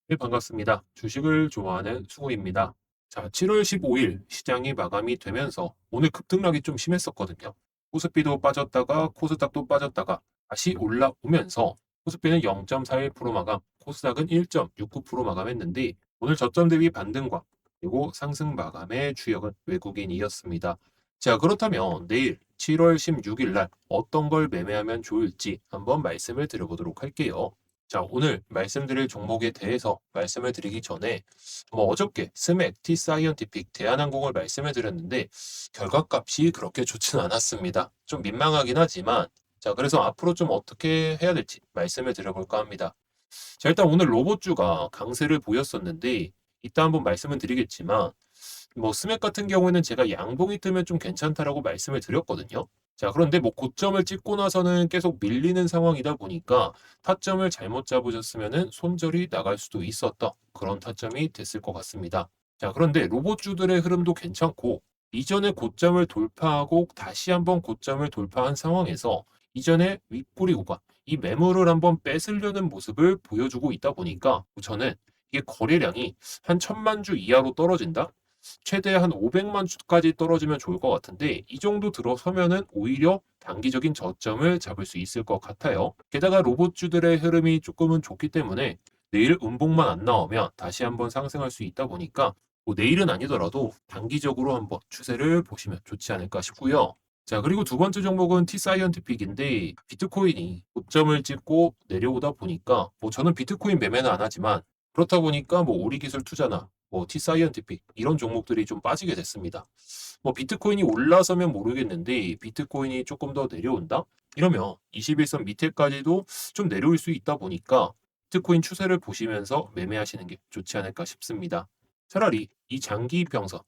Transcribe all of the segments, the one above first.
네, 반갑습니다. 주식을 좋아하는 승우입니다. 자, 7월 15일 시장이 마감이 되면서 오늘 급등락이 좀 심했었거든요. 코스피도 빠졌다가 코스닥도 빠졌다가 다시 올라오면서 코스피는 0.41% 마감, 코스닥은 1.69% 마감했는데 오늘 저점 대비 반등과 그리고 상승 마감의 주역은 외국인이었습니다. 자, 그렇다면 내일 7월 16일 날 어떤 걸 매매하면 좋을지 한번 말씀을 드려보도록 할게요. 자, 오늘 말씀드릴 종목에 대해서 말씀을 드리기 전에 어저께 스맥, T사이언티픽, 대한항공을 말씀을 드렸는데 결과값이 그렇게 좋지는 않았습니다. 좀 민망하긴 하지만 자, 그래서 앞으로 좀 어떻게 해야 될지 말씀을 드려볼까 합니다. 자, 일단 오늘 로봇주가 강세를 보였었는데 이따 한번 말씀을 드리겠지만 스맥 같은 경우에는 제가 양봉이 뜨면 좀 괜찮다라고 말씀을 드렸거든요. 자, 그런데 고점을 찍고 나서는 계속 밀리는 상황이다 보니까 타점을 잘못 잡으셨으면은 손절이 나갈 수도 있었던 그런 타점이 됐을 것 같습니다. 자, 그런데 로봇주들의 흐름도 괜찮고 이전에 고점을 돌파하고 다시 한번 고점을 돌파한 상황에서 이전에 윗꼬리 구간 이 매물을 한번 뺏으려는 모습을 보여주고 있다 보니까 저는 이게 거래량이 한 1000만 주 이하로 떨어진다? 최대 한 500만 주까지 떨어지면 좋을 것 같은데 이 정도 들어서면은 오히려 단기적인 저점을 잡을 수 있을 것 같아요. 게다가 로봇주들의 흐름이 조금은 좋기 때문에 내일 음봉만 안 나오면 다시 한번 상승할 수 있다 보니까 내일은 아니더라도 단기적으로 한번 추세를 보시면 좋지 않을까 싶고요. 자, 그리고 두 번째 종목은 T사이언티픽인데 비트코인이 고점을 찍고 내려오다 보니까 저는 비트코인 매매는 안 하지만 그렇다 보니까 오리기술 투자나 T사이언티픽 이런 종목들이 좀 빠지게 됐습니다. 비트코인이 올라서면 모르겠는데 비트코인이 조금 더 내려온다? 이러면 21선 밑에까지도 좀 내려올 수 있다 보니까 비트코인 추세를 보시면서 매매하시는 게 좋지 않을까 싶습니다. 차라리 이 장기 평선,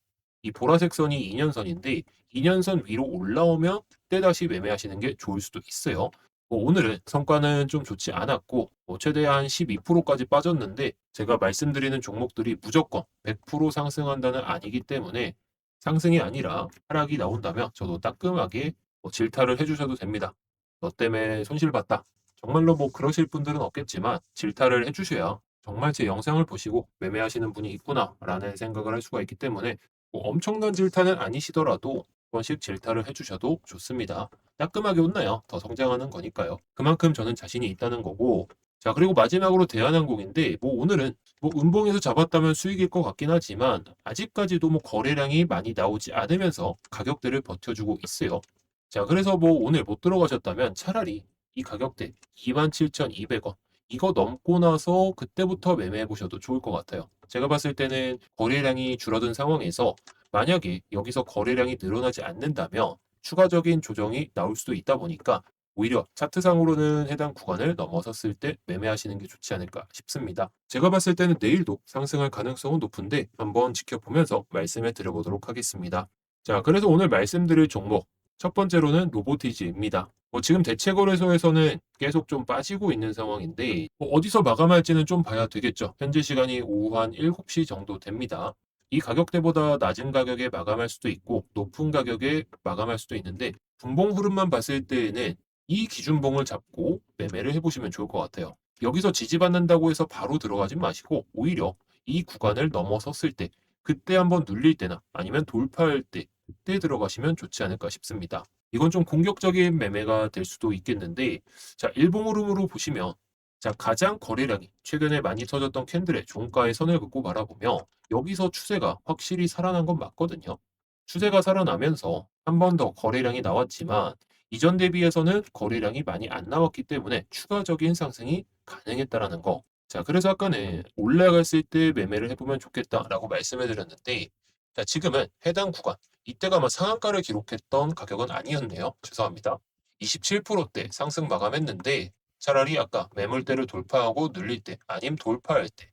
이 보라색 선이 2년선인데 2년선 위로 올라오면 그때 다시 매매하시는 게 좋을 수도 있어요. 오늘은 성과는 좀 좋지 않았고 최대한 12%까지 빠졌는데 제가 말씀드리는 종목들이 무조건 100% 상승한다는 아니기 때문에 상승이 아니라 하락이 나온다면 저도 따끔하게 질타를 해주셔도 됩니다. 너 때문에 손실봤다. 정말로 그러실 분들은 없겠지만 질타를 해주셔야 정말 제 영상을 보시고 매매하시는 분이 있구나라는 생각을 할 수가 있기 때문에 엄청난 질타는 아니시더라도 한 번씩 질타를 해주셔도 좋습니다. 따끔하게 혼나요. 더 성장하는 거니까요. 그만큼 저는 자신이 있다는 거고. 자, 그리고 마지막으로 대한항공인데 오늘은 음봉에서 잡았다면 수익일 것 같긴 하지만 아직까지도 거래량이 많이 나오지 않으면서 가격대를 버텨주고 있어요. 자, 그래서 오늘 못 들어가셨다면 차라리 이 가격대 27,200원 이거 넘고 나서 그때부터 매매해 보셔도 좋을 것 같아요. 제가 봤을 때는 거래량이 줄어든 상황에서 만약에 여기서 거래량이 늘어나지 않는다면 추가적인 조정이 나올 수도 있다 보니까 오히려 차트상으로는 해당 구간을 넘어섰을 때 매매하시는 게 좋지 않을까 싶습니다. 제가 봤을 때는 내일도 상승할 가능성은 높은데 한번 지켜보면서 말씀해 드려보도록 하겠습니다. 자, 그래서 오늘 말씀드릴 종목 첫 번째로는 로보티지입니다. 지금 대체거래소에서는 계속 좀 빠지고 있는 상황인데 어디서 마감할지는 좀 봐야 되겠죠. 현재 시간이 오후 한 7시 정도 됩니다. 이 가격대보다 낮은 가격에 마감할 수도 있고 높은 가격에 마감할 수도 있는데 분봉 흐름만 봤을 때에는 이 기준봉을 잡고 매매를 해보시면 좋을 것 같아요. 여기서 지지받는다고 해서 바로 들어가지 마시고 오히려 이 구간을 넘어섰을 때 그때 한번 눌릴 때나 아니면 돌파할 때 그때 들어가시면 좋지 않을까 싶습니다. 이건 좀 공격적인 매매가 될 수도 있겠는데 자, 일봉 흐름으로 보시면 자, 가장 거래량이 최근에 많이 터졌던 캔들의 종가의 선을 긋고 바라보며 여기서 추세가 확실히 살아난 건 맞거든요. 추세가 살아나면서 한 번 더 거래량이 나왔지만 이전 대비해서는 거래량이 많이 안 나왔기 때문에 추가적인 상승이 가능했다라는 거. 자, 그래서 아까는 올라갔을 때 매매를 해보면 좋겠다라고 말씀해 드렸는데 자, 지금은 해당 구간 이때가 아마 상한가를 기록했던 가격은 아니었네요. 죄송합니다. 27%대 상승 마감했는데 차라리 아까 매물대를 돌파하고 눌릴 때 아님 돌파할 때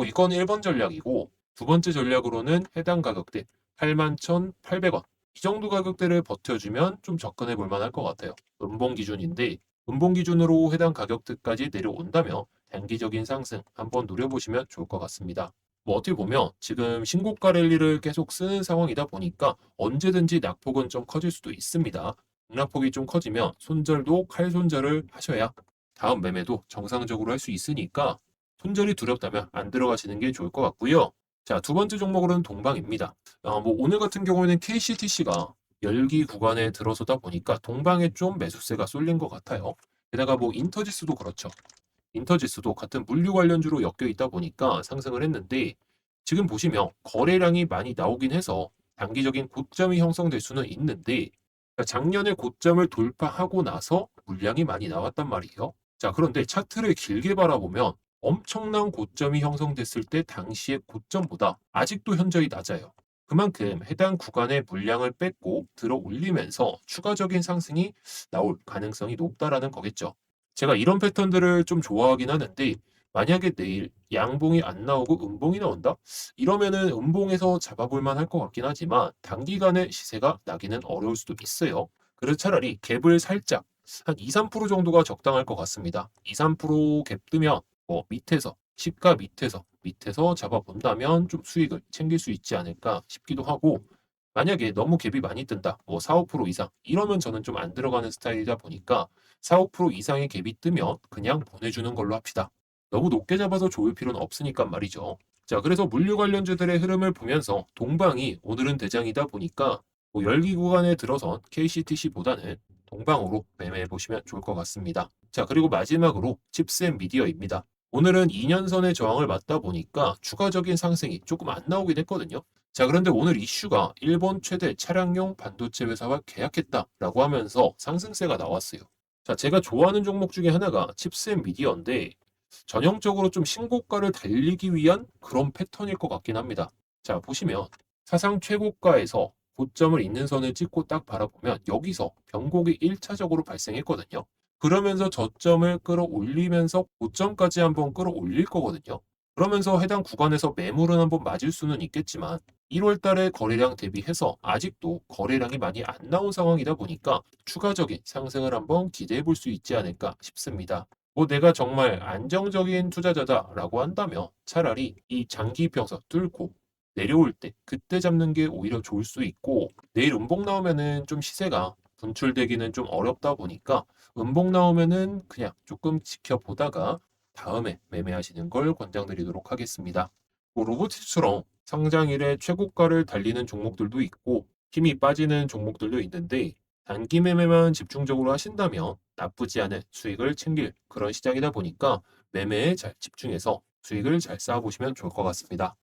이건 1번 전략이고 두 번째 전략으로는 해당 가격대 81,800원 이 정도 가격대를 버텨주면 좀 접근해 볼 만할 것 같아요. 음봉 기준인데 음봉 기준으로 해당 가격대까지 내려온다면 단기적인 상승 한번 노려보시면 좋을 것 같습니다. 어떻게 보면 지금 신고가 랠리를 계속 쓰는 상황이다 보니까 언제든지 낙폭은 좀 커질 수도 있습니다. 낙폭이 좀 커지면 손절도 칼 손절을 하셔야 다음 매매도 정상적으로 할 수 있으니까 손절이 두렵다면 안 들어가시는 게 좋을 것 같고요. 자, 두 번째 종목으로는 동방입니다. 오늘 같은 경우에는 KCTC가 열기 구간에 들어서다 보니까 동방에 좀 매수세가 쏠린 것 같아요. 게다가 인터지수도 그렇죠. 인터지수도 같은 물류 관련주로 엮여 있다 보니까 상승을 했는데 지금 보시면 거래량이 많이 나오긴 해서 단기적인 고점이 형성될 수는 있는데 작년에 고점을 돌파하고 나서 물량이 많이 나왔단 말이에요. 자, 그런데 차트를 길게 바라보면 엄청난 고점이 형성됐을 때 당시의 고점보다 아직도 현저히 낮아요. 그만큼 해당 구간의 물량을 뺏고 들어 올리면서 추가적인 상승이 나올 가능성이 높다라는 거겠죠. 제가 이런 패턴들을 좀 좋아하긴 하는데 만약에 내일 양봉이 안 나오고 음봉이 나온다? 이러면은 음봉에서 잡아볼 만할 것 같긴 하지만 단기간에 시세가 나기는 어려울 수도 있어요. 그래서 차라리 갭을 살짝 한 2, 3% 정도가 적당할 것 같습니다. 2, 3%갭 뜨면 밑에서 시가 밑에서 잡아본다면 좀 수익을 챙길 수 있지 않을까 싶기도 하고 만약에 너무 갭이 많이 뜬다. 4, 5% 이상 이러면 저는 좀 안 들어가는 스타일이다 보니까 4, 5% 이상의 갭이 뜨면 그냥 보내주는 걸로 합시다. 너무 높게 잡아서 좋을 필요는 없으니까 말이죠. 자, 그래서 물류 관련주들의 흐름을 보면서 동방이 오늘은 대장이다 보니까 열기 구간에 들어선 KCTC보다는 동방으로 매매해 보시면 좋을 것 같습니다. 자, 그리고 마지막으로 칩셋 미디어입니다. 오늘은 2년선의 저항을 맞다 보니까 추가적인 상승이 조금 안 나오긴 했거든요. 자, 그런데 오늘 이슈가 일본 최대 차량용 반도체 회사와 계약했다라고 하면서 상승세가 나왔어요. 자, 제가 좋아하는 종목 중에 하나가 칩셋 미디어인데 전형적으로 좀 신고가를 달리기 위한 그런 패턴일 것 같긴 합니다. 자, 보시면 사상 최고가에서 고점을 있는 선을 찍고 딱 바라보면 여기서 변곡이 1차적으로 발생했거든요. 그러면서 저점을 끌어올리면서 고점까지 한번 끌어올릴 거거든요. 그러면서 해당 구간에서 매물은 한번 맞을 수는 있겠지만 1월 달에 거래량 대비해서 아직도 거래량이 많이 안 나온 상황이다 보니까 추가적인 상승을 한번 기대해 볼 수 있지 않을까 싶습니다. 내가 정말 안정적인 투자자다라고 한다면 차라리 이 장기 평선 뚫고 내려올 때 그때 잡는 게 오히려 좋을 수 있고 내일 음봉 나오면은 좀 시세가 분출되기는 좀 어렵다 보니까 음봉 나오면은 그냥 조금 지켜보다가 다음에 매매하시는 걸 권장드리도록 하겠습니다. 로보티스처럼 상장일에 최고가를 달리는 종목들도 있고 힘이 빠지는 종목들도 있는데 단기 매매만 집중적으로 하신다면 나쁘지 않은 수익을 챙길 그런 시장이다 보니까 매매에 잘 집중해서 수익을 잘 쌓아보시면 좋을 것 같습니다.